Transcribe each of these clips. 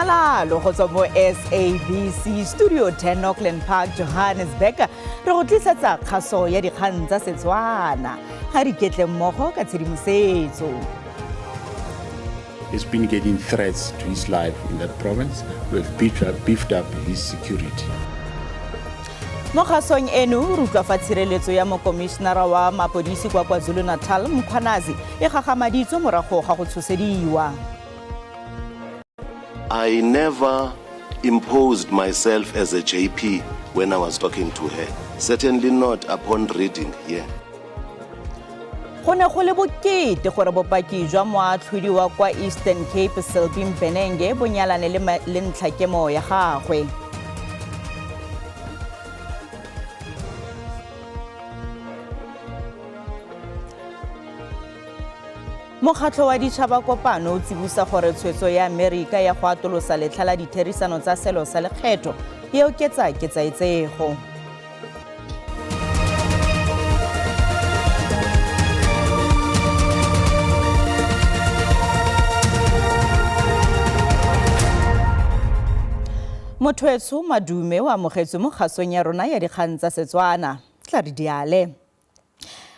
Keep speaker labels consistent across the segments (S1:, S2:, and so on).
S1: Thobalalo go tswa mo SABC Studio 10 Auckland Park, Johannesburg. Re go tlisetsa kgaso ya dikgang tsa Setswana. Ga re ketle mmogo ka tshedimosetso.
S2: He's been getting threats to his life in that province. We've beefed up his security.
S1: Mo kgasong eno re utlwa fa tshireletso ya mokomišenara wa mapodisi kwa KwaZulu-Natal Mkhwanazi e gagamaditswe morago ga go tshosediwa.
S3: I never imposed myself as a JP when I was talking to her. Certainly not upon reading here.
S1: Go ne go le bokete gore bopaki jwa moatlhodi wa kwa Eastern Cape Selbin Benenge bo nyalane le ntlhakemo ya gagwe. Mokgatlho wa Ditaba kopano o tsibusa gore tshwetso ya Amerika ya go atolosa letlha la ditherisano tsa selo sa lekgetho e oketsa ketsaetsego. Mothwetso Madume wa amogetswe mo kgasong ya rona ya dikgang tsa Setswana. Tla re diale.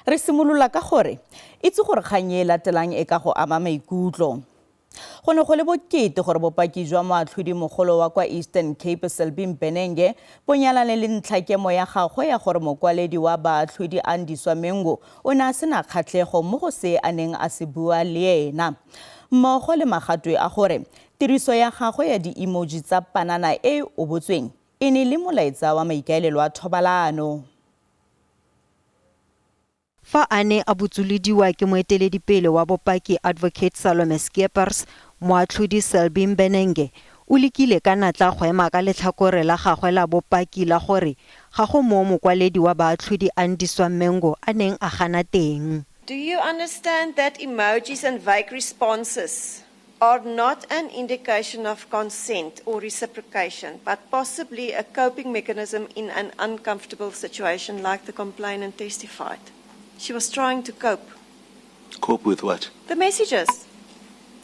S1: Re simolola ka gore itse gore kgang e latelang e ka go ama maikutlo. Go ne go le bokete gore bopaki jwa moatlhodi mogolo wa kwa Eastern Cape Selbin Benenge bo nyalane le ntlhakemo ya gagwe ya gore mokwaledi wa baatlhodi Andiswa Mengo o ne a sena kgatlhego mo go se a neng a se bua le ena. Mmogo le magatwe a gore tiriso ya gagwe ya di-emoji tsa panana e o botsweng e ne le molaetsa wa maikaelelo a thobalano.
S4: Fa a ne a botsolodiwa ke moeteledipele wa bopaki Advocate Salome Skeepers, moatlhodi Selbin Benenge o lekile ka natla go ema ka letlhakore la gagwe la bopaki la gore ga go mo mokwaledi wa baatlhodi Andiswa Mengo a neng a gana teng.
S5: Do you understand that emojis and vague responses are not an indication of consent or reciprocation, but possibly a coping mechanism in an uncomfortable situation like the complainant testified? She was trying to cope.
S3: Cope with what?
S5: The messages.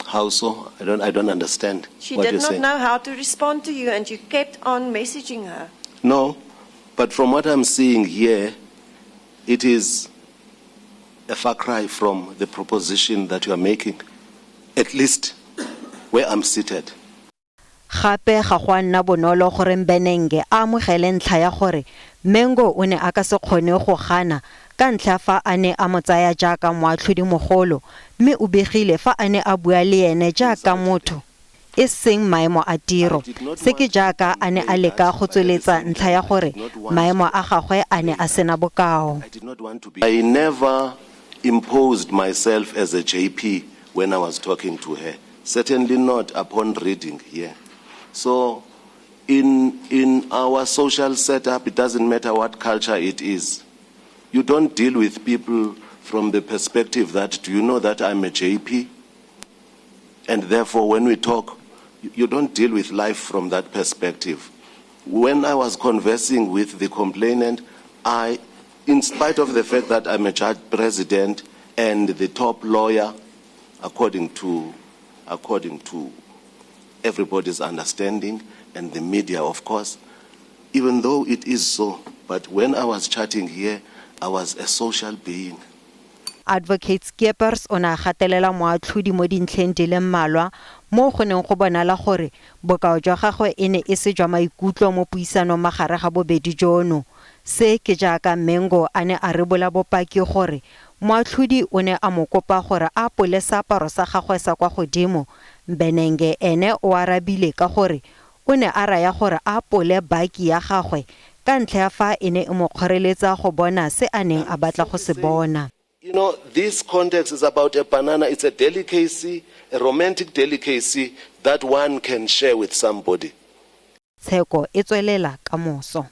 S3: How so? I don't understand.
S5: She
S3: what
S5: did
S3: you're
S5: not
S3: saying.
S5: know how to respond to you and you kept on messaging her.
S3: No, but from what I'm seeing here, it is a far cry from the proposition that you are making, at least where I'm seated.
S4: Gape ga go nna bonolo gore Benenge a amogele ntlha ya gore Mengo o ne a ka se kgone go gana ka ntlha fa a ne a motsaya jaaka moatlhodi mogolo mme o begile fa a ne a bua le ene jaaka motho e seng maemo a tiro se ke jaaka a ne a leka go tsweletsa ntlha ya gore maemo a gagwe a ne a sena bokao.
S3: I never imposed myself as a JP when I was talking to her. Certainly not upon reading here. So in our social setup, it doesn't matter what culture it is. You don't deal with people from the perspective that, do you know that I'm a JP? And therefore, when we talk, you don't deal with life from that perspective. When I was conversing with the complainant, in spite of the fact that I'm a judge president and the top lawyer, according to everybody's understanding, and the media, of course, even though it is so, but when I was chatting here, I was a social being.
S4: Advocate Skeepers o na gatelela moatlhodi mo dintlheng di le mmalwa mo go neng go bonala gore bokao jwa gagwe e ne e se jwa maikutlo mo puisanong magare ga bobedi jono. Se ke jaaka Mengo a ne a rebola bopaki gore moatlhodi o ne a mo kopa gore a pole seaparo sa gagwe sa kwa godimo. Benenge ene o arabile ka gore o ne a raya gore a pole baki ya gagwe ka ntlha ya fa e ne e mo kgoreletsa go bona se a neng a batla go se bona.
S3: You know, this context is about a banana. It's a delicacy, a romantic delicacy that one can share with somebody.
S4: Tsheko e tswelela ka moso.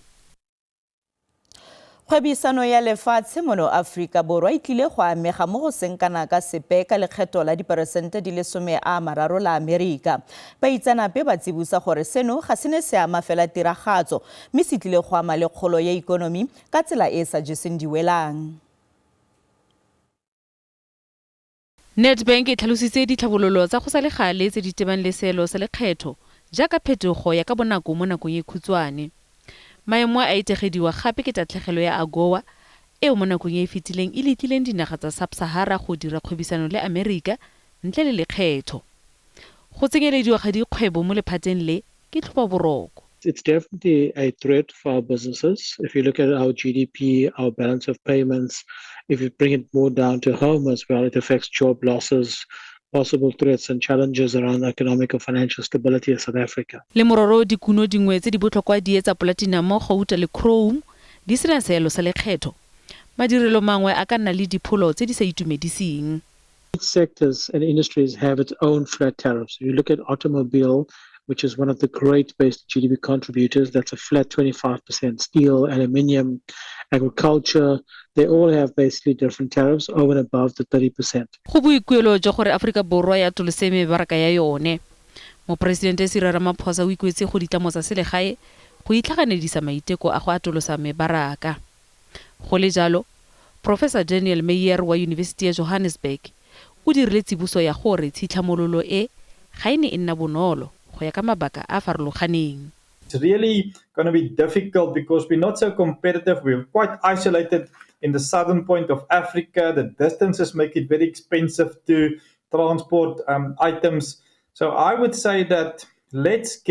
S1: Kgwebisano ya lefatshe mono Afrika Borwa itlile go amega mo go senkana ka sepe ka lekgetho la diperesente di le 30 la Amerika. Baitsanape ba tsibusa gore seno ga se ne se ama fela tiragatso mme se tlile go ama le kgolo ya ikonomi ka tsela e sa jeseng diwelang.
S6: Nedbank e tlhalositse ditlhabololo tsa go sa le gale tse di tebang le seelo sa lekgetho jaaka phetogo ya ka bonako mo nakong e khutshwane. Maemo a itegediwa gape ke tatlhegelo ya AGOA eo mo nakong e fetileng e letlileng dinaga tsa Sub-Sahara go dira kgwebisano le Amerika ntle le lekgetho. Go tsenyelediwa ga dikgwebo mo lephateng le ke tlhobaboroko.
S7: It's definitely a threat for our businesses. If you look at our GDP, our balance of payments, if you bring it more down to home as well, it affects job losses, possible threats and challenges around economic or financial stability of South Africa.
S6: Le mororo dikuno dingwe tse di botlhokwa di etsa platinum, gauta le chrome di sena seelo sa lekgetho. Madirelo mangwe a ka nna le dipholo tse di sa itumedising.
S7: Sectors and industries have its own flat tariffs. You look at automobile, which is one of the great based GDP contributors, that's a flat 25%. Steel, aluminium, agriculture, they all have basically different tariffs over and above the 30%.
S6: Go boikuelo jwa gore Afrika Borwa ya tolose mebaraka ya yone. Mopresidente Cyril Ramaphosa o ikwetse go ditlamo tsa selegae go itlhaganedisa maiteko a go atolosa mebaraka. Go le jalo, Professor Daniel Meyer wa University ya Johannesburg o dirile tsibuso ya gore tshitlhamololo e ga ene e nna bonolo go ya ka mabaka a farologaneng.
S8: It's really going to be difficult because we're not so competitive. We're quite isolated in the southern point of Africa. The distances make it very expensive to transport items. So I would say that let's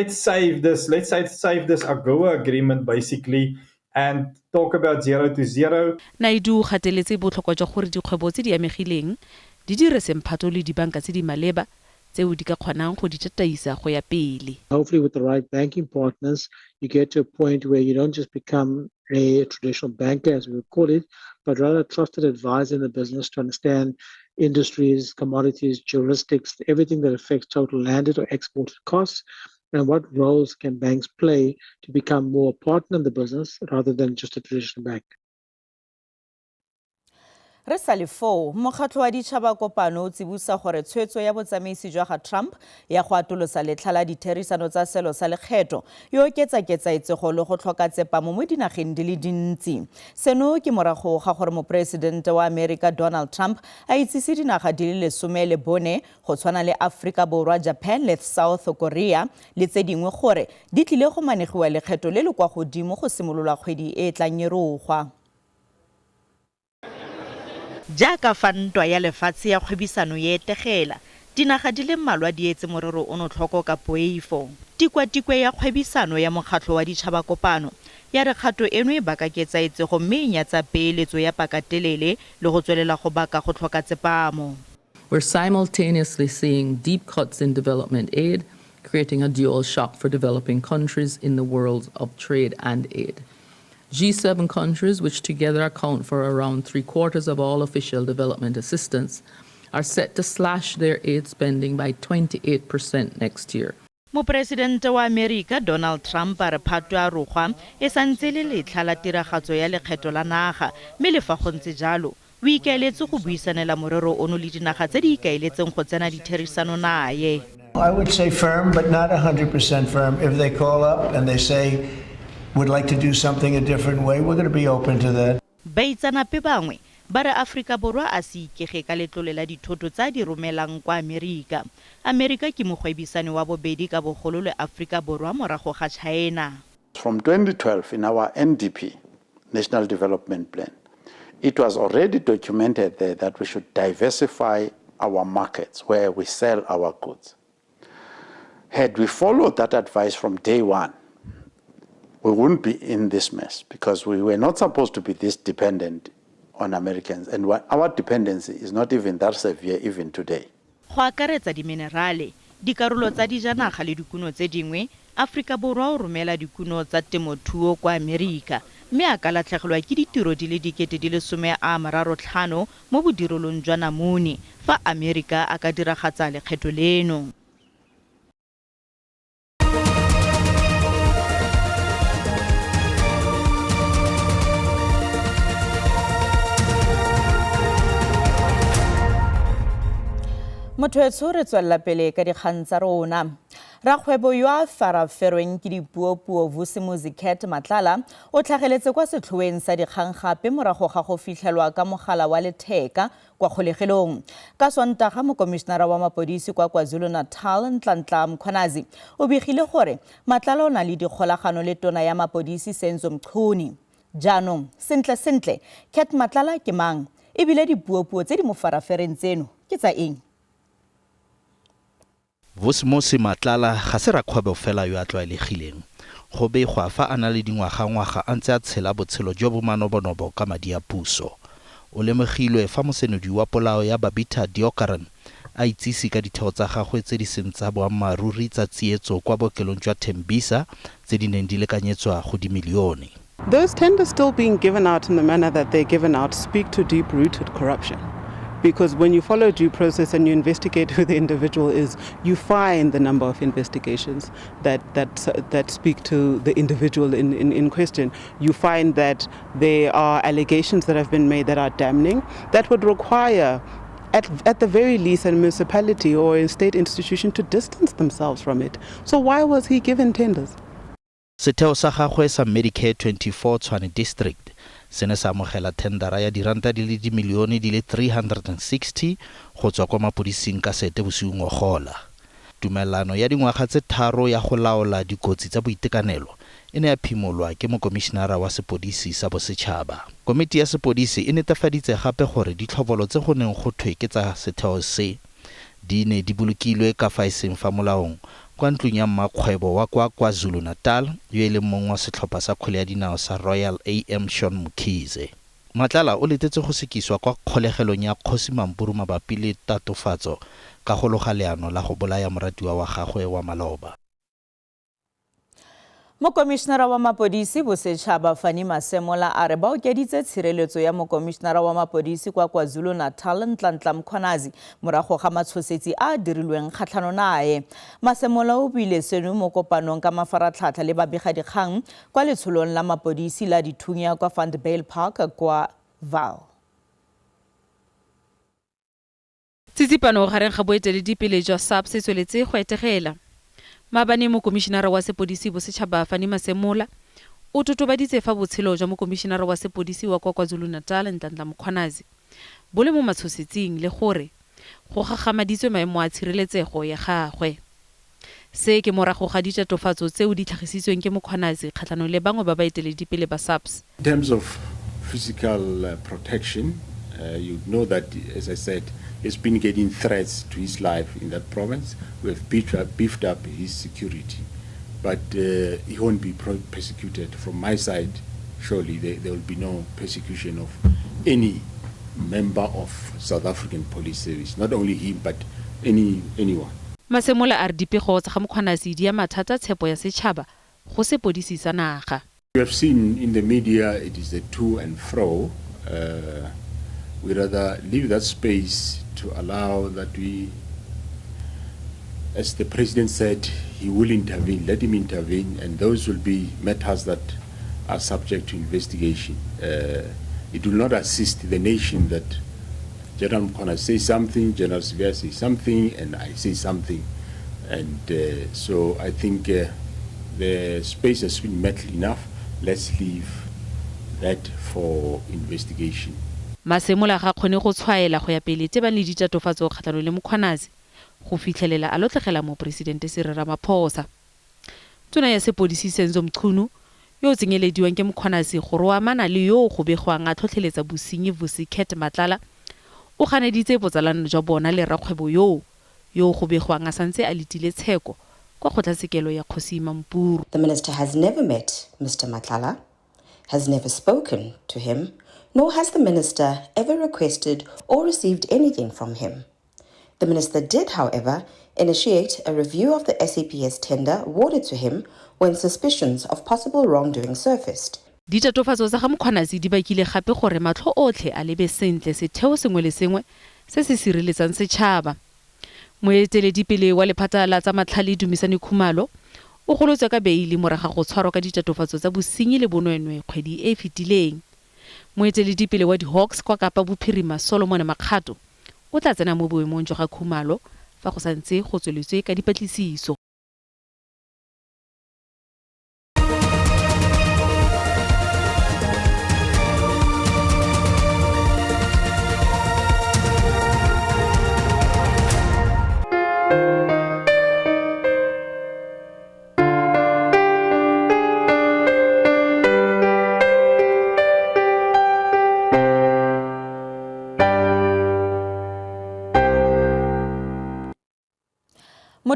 S8: save this. Let's save this AGOA agreement basically and talk about 0 to 0.
S6: Naidu gateletse botlhokwa jwa gore dikgwebo tse di amegileng di dire semphato le dibanka tse di maleba tseo di ka kgonang go di tataisa go ya pele.
S7: Hopefully with the right banking partners, you get to a point where you don't just become a traditional banker, as we would call it, but rather a trusted advisor in the business to understand industries, commodities, heuristics, everything that affects total landed or exported costs, and what roles can banks play to become more a partner in the business rather than just a traditional bank.
S1: Re sa le foo, mokgatlho wa ditšhaba kopano o tsibusa gore tshwetso ya botsamaisi jwa ga Trump ya go atolosa letlha la ditherisano tsa selo sa lekgetho yo oketsa-ketsaetsego le go tlhoka tsepamo mo dinageng di le dintsi. Seno ke morago ga gore moporesidente wa Amerika Donald Trump a itsise dinaga di le 14 go tshwana le Afrika Borwa, Japan le South Korea le tse dingwe gore di tlile go manegiwa lekgetho le le kwa godimo go simolola kgwedi e tlang nyerogwa. Jaaka fa ntwa ya lefatshe ya kgwebisano ye etegela, dinaga di le mmalwa di etse morero ono tlhoko ka poifo. Tikwatikwe ya kgwebisano ya mokgatlho wa ditšhaba kopano ya re kgato eno e baka ketsaetsego mme e nyatsa peeletso ya pakatelele le go tswelela go baka go tlhoka tsepamo.
S9: We're simultaneously seeing deep cuts in development aid, creating a dual shock for developing countries in the world of trade and aid. G7 countries, which together account for around 3/4 of all official development assistance, are set to slash their aid spending by 28% next year.
S1: Mopresidente wa Amerika Donald Trump a re phato a rogwa e santse le letlha la tiragatso ya lekgetho la naga, mme le fa go ntse jalo o ikaeletse go buisanela morero ono le dinaga tse di ikaeletseng go tsena ditherisano naye.
S10: I would say firm, but not 100% firm. If they call up and they say, would like to do something a different way, we're going to be open to that.
S1: Baitsanape bangwe ba re Afrika Borwa a se ikege ka letlole la dithoto tsa di romelang kwa Amerika. Amerika ke mogwebisane wa bobedi ka bogolo le Afrika Borwa morago ga China.
S2: From 2012 in our NDP, National Development Plan, it was already documented there that we should diversify our markets where we sell our goods. Had we followed that advice from day one, we wouldn't be in this mess because we were not supposed to be this dependent on Americans, and our dependency is not even that severe even today.
S1: Go akaretsa diminerale, dikarolo tsa dijanaga le dikuno tse dingwe, Afrika Borwa o romela dikuno tsa temothuo kwa Amerika, mme a ka latlhegelwa ke ditiro di le 35 mo bodirolong jwa namune fa Amerika a ka diragatsa lekgetho leno. Motho e tsho re tswella pele ka dikgang tsa rona. Rakgwebo yo a faraferweng ke dipuopuo Vusimuzi Cat Matlala o tlhageletse kwa setlhoeng sa dikgang gape morago ga go fitlhelwa ka mogala wa letheka kwa kgolegelong. Ka Sontaga mokomišenara wa mapodisi kwa KwaZulu-Natal Nhlanhla Mkhwanazi o begile gore Matlala o na le dikgolagano le tona ya mapodisi Senzo Mchuni. Jaanong sentle Cat Matlala ke mang ebile dipuopuo tse di mo farafereng tseno ke tsa eng?
S11: Vusimuzi Matlala ga se rakgwebo fela yo a tlwaelegileng go begwa fa a na le dingwaga a ntse a tshela botshelo jo bo manobonobo ka madi a puso. O lemogilwe fa mosenodi wa polao ya Babita Deokaran a itsisi ka ditheo tsa gagwe tse di seng tsa boammaaruri tsa tsietso kwa bookelong jwa Tembisa tse di neng di lekanyetswa go dimilione.
S12: Those tenders still being given out in the manner that they're given out speak to deep-rooted corruption. Because when you follow due process and you investigate who the individual is, you find the number of investigations that speak to the individual in question. You find that there are allegations that have been made that are damning, that would require at the very least a municipality or a state institution to distance themselves from it. So why was he given tenders?
S11: Setheo sa gagwe sa Medicare 24 Tshwane District se ne sa amogela tendera ya diranta di le dimilione di le 360 go tswa kwa mapodising ka Seetebosigo ngogola. Tumelano ya dingwaga tse 3 ya go laola dikotsi tsa boitekanelo e ne ya phimolwa ke mokomišenara wa sepodisi sa bosetšhaba. Komiti ya sepodisi e netefaditse gape gore ditlhobolo tse go neng go thwe ke tsa setheo se di ne di bolokilwe ka fa eseng fa molaong kwa ntlong ya mmakgwebo wa kwa KwaZulu-Natal yo e leng mongwe wa setlhopha sa kgwele ya dinao sa Royal AM Sean Mkhize. Matlala o letetse go sekiswa kwa kgolegelong ya Kgosi Mampuru mabapi le tatofatso ka go loga leano la go bolaya moratiwa wa gagwe wa maloba.
S1: Mokomišenara wa mapodisi bosetšhaba Fani Masemola a re ba okeditse tshireletso ya mokomišenara wa mapodisi kwa KwaZulu-Natal Nhlanhla Mkhwanazi morago ga matshosetsi a dirilweng kgatlhanong nae. Masemola o buile seno mo kopanong ka mafaratlhatlha le babegadikgang kwa letsholong la mapodisi la Dithunya kwa Vanderbijl Park kwa Vaal.
S6: Tsitsipano gareng ga boeteledipele jwa SABC se tsweletse go etegela. Maabane mokomišenara wa sepodisi bosetšhaba Fani Masemola o totobaditse fa botshelo jwa mokomišenara wa sepodisi wa kwa KwaZulu-Natal Nhlanhla Mkhwanazi bo le mo matshosetsing le gore go gagamaditswe maemo a tshireletsego ya gagwe. Se ke morago ga ditatofatso tseo di tlhagisitsweng ke Mkhwanazi kgatlhanong le bangwe ba baeteledipele ba SABC.
S13: In terms of physical protection, you know that, as I said, he's been getting threats to his life in that province. We have beefed up his security, but he won't be persecuted. From my side, surely there will be no persecution of any member of South African Police Service, not only him, but anyone.
S6: Masemola a re dipego tsa ga Mkhwanazi di ya mathata tshepo ya setšhaba go sepodisi sa naga.
S13: We have seen in the media it is a to and fro. We rather leave that space to allow that we, as the president said, he will intervene, let him intervene, and those will be matters that are subject to investigation. It will not assist the nation that General Mkhwanazi says something, General Sivia says something, and I say something. And so I think the space has been met enough. Let's leave that for investigation.
S6: Masemola ga kgone go tshwaela go ya pele tse ba le ditatofatso kgatlhanong le Mkhwanazi go fitlhelela a lotlegela mo presidente Cyril Ramaphosa. Tona ya sepodisi Senzo Mchunu yo o tsenyelediwang ke Mkhwanazi go roamana le yo go begwang a tlhotlheletsa bosenyi Vusi Cat Matlala o ganeditse botsalano jwa bona le rakgwebo yo go begwang a santse a letile tsheko kwa kgotlatshekelo ya Kgosi Mampuru.
S14: The minister has never met Mr. Matlala, has never spoken to him, nor has the minister ever requested or received anything from him. The minister did, however, initiate a review of the SABC tender awarded to him when suspicions of possible wrongdoing surfaced.
S6: Ditatofatso tsa ga Mkhwanazi di bakile gape gore matlho otlhe a lebe sentle setheo sengwe le sengwe se se sireletsang setšhaba. Moeteledipele wa lephata la tsa matlhale Dumisani Khumalo o golotswe ka beile moraga go tshwarwa ka ditatofatso tsa bosenyi le bonweenwee kgwedi e fetileng. Moeteledipele wa di-Hawks kwa Kapa Bophirima Solomon Makgato o tla tsena mo boemong jwa ga Khumalo fa go santse go tsweletswe ka dipatlisiso.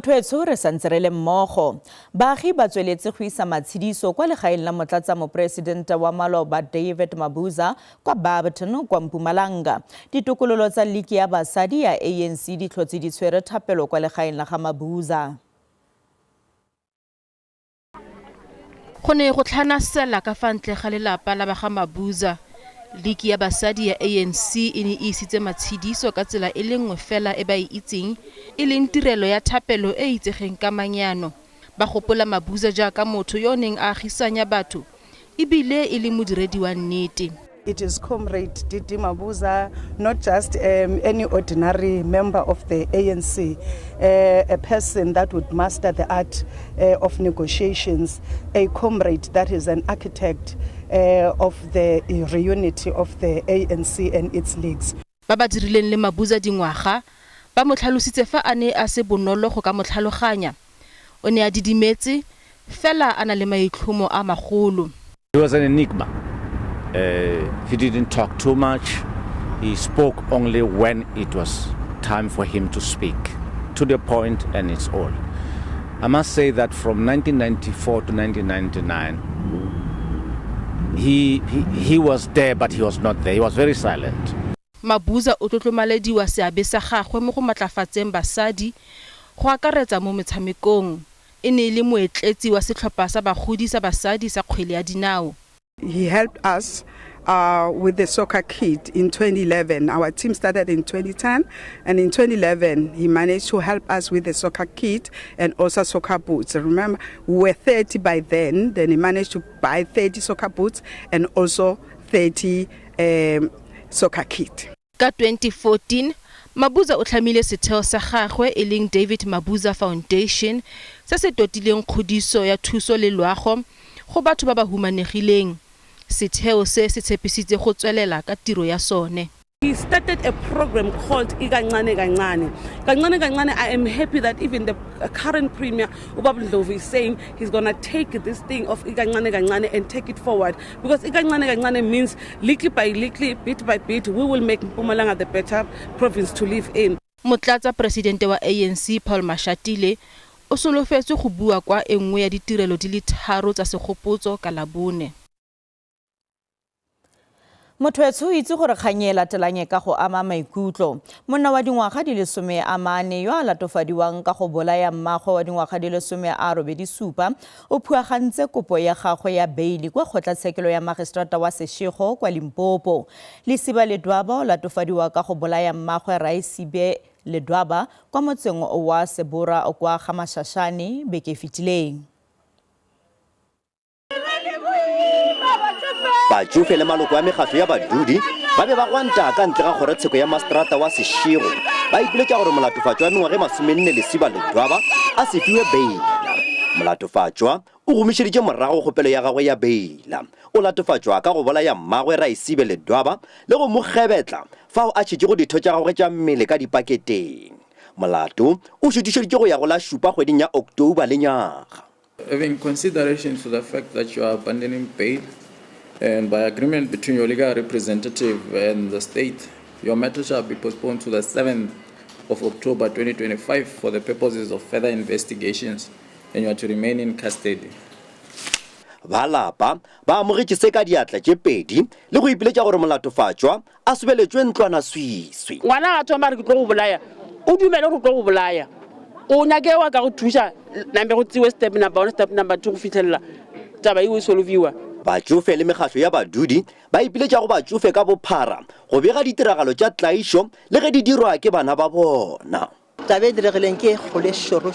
S1: Mothoetsho re santse re le mmogo. Baagi ba tsweletse go isa matshediso kwa legaeng la motlatsa moporesidente wa maloba David Mabuza kwa Barberton kwa Mpumalanga. Ditokololo tsa liki ya basadi ya ANC di tlhotse di tshwere thapelo kwa legaeng la ga Mabuza.
S6: Go ne go tlhanasela ka fa ntle ga lelapa la ba ga Mabuza. Liki ya basadi ya ANC e ne isitse matshediso ka tsela e le nngwe fela e ba e itseng e leng tirelo ya thapelo e itsegeng ka manyano. Ba gopola Mabuza jaaka motho yo neng a agisanya batho ebile e le modiredi wa nnete.
S15: It is Comrade Didi Mabuza, not just any ordinary member of the ANC, a person that would master the art of negotiations, a comrade that is an architect of the reunity of the ANC and its leagues.
S6: Ba ba dirileng le Mabuza dingwaga ba mo tlhalositse fa a ne a se bonolo go ka mo tlhaloganya. O ne a didimetse fela a na le maitlhomo a magolo.
S16: He was an enigma. He didn't talk too much. He spoke only when it was time for him to speak, to the point, and it's all. I must say that from 1994 to 1999, he was there, but he was not there. He was very silent.
S6: Mabuza o tlotlomalediwa seabe sa gagwe mo go matlafatseng basadi go akaretsa mo metshamekong. E ne le moetletsi wa setlhopha sa bagodi sa basadi sa kgwele ya dinao.
S15: He helped us with the soccer kit in 2011. Our team started in 2010, and in 2011, he managed to help us with the soccer kit and also soccer boots. Remember, we were 30 by then he managed to buy 30 soccer boots and also 30 soccer kit.
S6: Ka 2014, Mabuza o tlhamile setheo sa gagwe e leng David Mabuza Foundation se se totileng kgodiso ya thuso le loago go batho ba ba humanegileng. Setheo se se tshepisitse go tswelela ka tiro ya sone.
S17: He started a program called Igancane Kancane. Kancane Kancane, I am happy that even the current Premier, Ubaba Ndlovu, is saying he's going to take this thing of Igancane Kancane and take it forward. Because Igancane Kancane means little by little, bit by bit, we will make Mpumalanga the better province to live in.
S6: Motlatsa presidente wa ANC Paul Mashatile o solofetse go bua kwa engwe ya ditirelo di le 3 tsa segopotso ka Labone.
S1: Mothoetsho o itse gore kganye e latelang ka go ama maikutlo. Monna wa dingwaga di le 40 yo a latofadiwang ka go bolaya mmagwe wa dingwaga di le 87 o phuagantse kopo ya gagwe ya beili kwa kgotlatshekelo ya magistrata wa Seshego kwa Limpopo. Lesiba Ledwaba o latofadiwa ka go bolaya mmagwe Raisibe Ledwaba kwa motseng wa Sebora o kwa Gamashashane beke fitileng.
S18: Batsofe le maloko ya mekgatlo ya badudi ba be ba gwanta ka ntle ga kgorotsheko ya mastrata wa Seshego ba ipiletša gore molatofatšwa wa mengwaga 40 Lesiba Ledwaba a se fiwe beila. Molatofatšwa o gomišeditše morago kgopelo ya gagwe ya beila. O latofatšwa ka go bolaya mmagwe Raisibe Ledwaba le go mo gebetla fao a tšhetše go ditho tša gagwe tša mmele ka dipaketeng. Molato o šutišeditše go ya go la 7 kgweding ya October le nyaga.
S19: Having consideration for the fact that you are abandoning bail, and by agreement between your legal representative and the state, your matter shall be postponed to the 7th of October 2025 for the purposes of further investigations, and you are to remain in custody.
S18: Balapa ba amogetše se ka diatla tše pedi le go ipiletša gore molatofatšwa a sebeletšwe ntlwana swiswi.
S17: Ngwana a tsoma re ke tlo go bolaya. O dumele go tlo go bolaya. O nyake wa ka go thuša nambe go tsiwe step number 1 step number 2 go fitlhelela taba e o solviwa.
S18: Batsofe le mekgatlo ya badudi ba ipiletša go batsofe ka bophara go bega ditiragalo tša tlaišo le ge di dirwa ke bana ba bona.
S20: Taba e diregileng ke gole shoro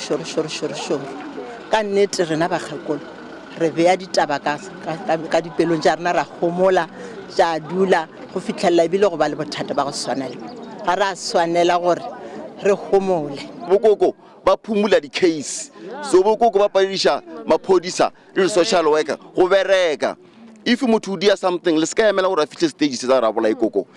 S20: ka nnete rena ba gakolo re bea ditaba ka dipelong tša rena ra gomola tša dula go fitlhelela ebile go ba le bothata ba go swanela ga re a swanela gore re gomole.
S21: Bokoko ba phumula di-case so bokoko ba padiša maphodisa le social worker go bereka. If motho o dia something le ska emela gore a fitlhe stage se tsa ra bola ikoko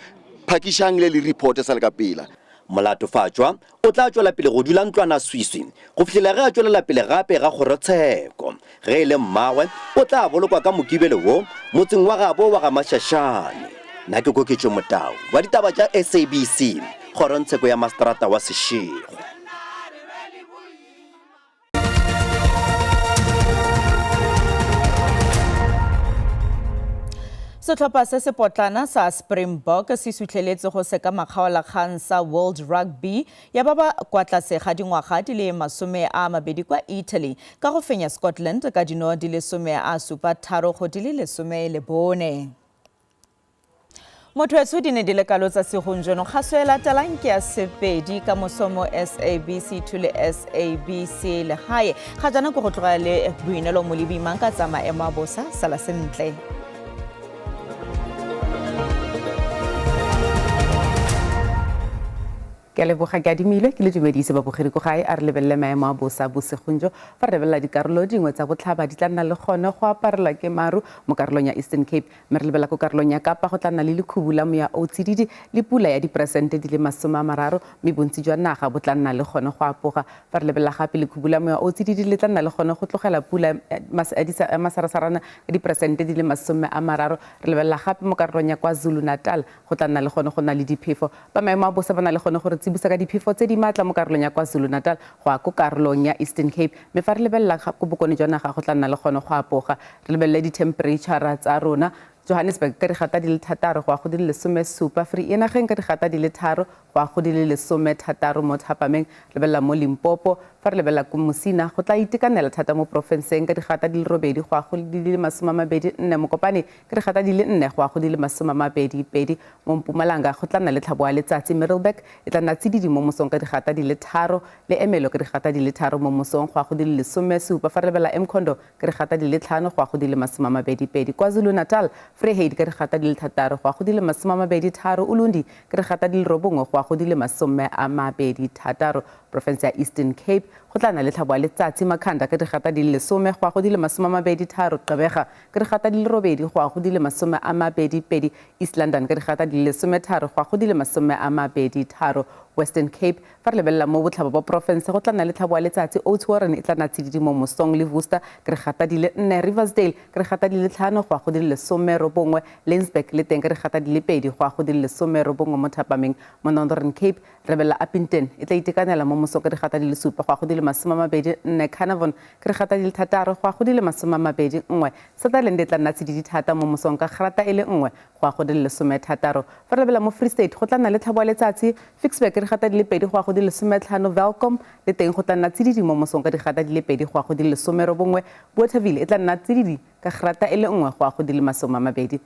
S21: phakišang le report sa le ka pela.
S18: Molatofatšwa o tla tšwela pele go dula ntlwana swiswi go fitlhela ge a tšwelela pele gape ga kgorotsheko ge e le mmagwe o tla bolokwa ka mokibele wo motseng wa gabo wa Gamashashane. Nna ke Koketšo Motau wa ditaba tša SABC kgorontsheko ya mastrata wa Seshego.
S1: Setlhopha se se potlana sa Springbok se sutlheletse go seka makgaolakgang sa World Rugby ya ba ba kwa tlase ga dingwaga di le 20 kwa Italy ka go fenya Scotland ka dino di le 73 go di le 14. Motho di ne di le kalo tsa segonjono kgaso e latelang ke ya sepedi ka mosomo SABC to le SABC le hae ga jana go tloga le boinelo mo lebimang ka tsa maemo a bosa sala sentle.
S5: Ke leboga ke adimile ke le dumedise ba bogedi go gae a re lebelele maemo a bosa bosegonjo fa re lebella dikarolo dingwe tsa botlhaba di tla nna le gone go aparelwa ke maru mo karolong ya Eastern Cape mme re lebella ko karolong ya Kapa go tla nna le lekhubula mo ya otsididi le pula ya diperesente di le 30 mme bontsi jwa naga bo tla nna le gone go apoga fa re lebella gape lekhubula mo ya otsididi le tla nna le gone go tlogela pula masarasarana ka diperesente di le 30 re lebella gape mo karolong ya KwaZulu Natal go tla nna le gone go na le diphefo ba maemo a bosa ba na le gone gore busa ka diphefo tse di matla mo karolong ya KwaZulu Natal go a ko karolong ya Eastern Cape me fa re lebella go bokone jwa naga go tla nna le gone go apoga re lebelle di-temperature tsa rona Johannesburg ka digata di le 6 go a go di le 17 Free Enageng ka digata di le 3 go a go di le 16 mo Thapameng lebella mo Limpopo fa re lebella ko Mosina go tla itekanela thata mo provinceng ka digata di le 8 go a go di le 24 mo Kopane ka digata di le 4 go a go di le 22 mo Mpumalanga go tla nna le tlhabo ya letsatsi Middleburg e tla nna tsididi mo mosong ka digata di le 3 le Emelo ka digata di le 3 mo mosong go a go di le 17 fa re lebella Mkhondo ka digata di le 5 go a go di le 22 KwaZulu Natal Vryheid ka digata di le 6 go a go di le 23 Ulundi ka digata di le 9 go a go di le 26 province ya Eastern Cape go tla nna le tlhabo ya letsatsi Makhanda ka digata di le 10 go a go di le 23 Gqeberha ka digata di le 8 go a go di le 22 East London ka digata di le 13 go a go di le 23 Western Cape fa re lebella mo botlhaba ba province go tla nna le tlhabo ya letsatsi Oudtshoorn e tla nna tsididi mo mosong le Worcester ka digata di le 4 Riversdale ka digata di le 5 go a go di le 19 Lensburg le teng ka digata di le 2 go a go di le 19 mo Thapameng mo Northern Cape re lebella Upington e tla itekanela mo mosong ka digata di le 7 go a go di le 24 Carnarvon ka digata di le 6 go a go di le 21 Sutherland e tla nna tsididi thata mo mosong ka grata e le 1 go a go di le 16 fa re lebella mo Free State go tla nna le tlhabo ya letsatsi Fixburg ka digata di le 2 go a go di le 15 Welcome le teng go tla nna tsididi mo mosong ka digata di le 2 go a go di le 19 Bothaville e tla nna tsididi ka grata e le 1 go a go di le 20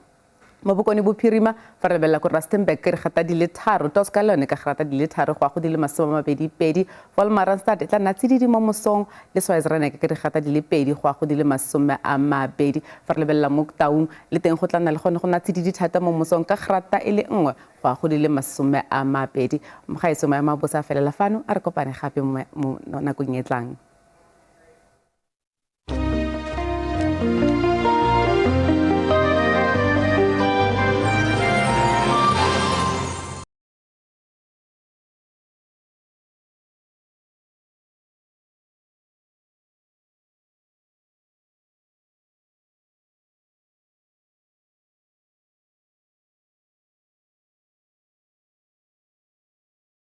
S5: mo bokone bophirima fa re lebella ko Rustenburg ka digata di le 3 Toscalone ka grata di le 3 go a go di le 22 Wolmaranstad e tla nna tsididi mo mosong le Swaziland ka digata di le 2 go a go di le 20 fa re lebella mo Taung le teng go tla nna le gone go nna tsididi thata mo mosong ka grata e le 1 go a go di le 20 mogaetso maemo a bosa felela fano a re kopane gape mo nakong e tlang.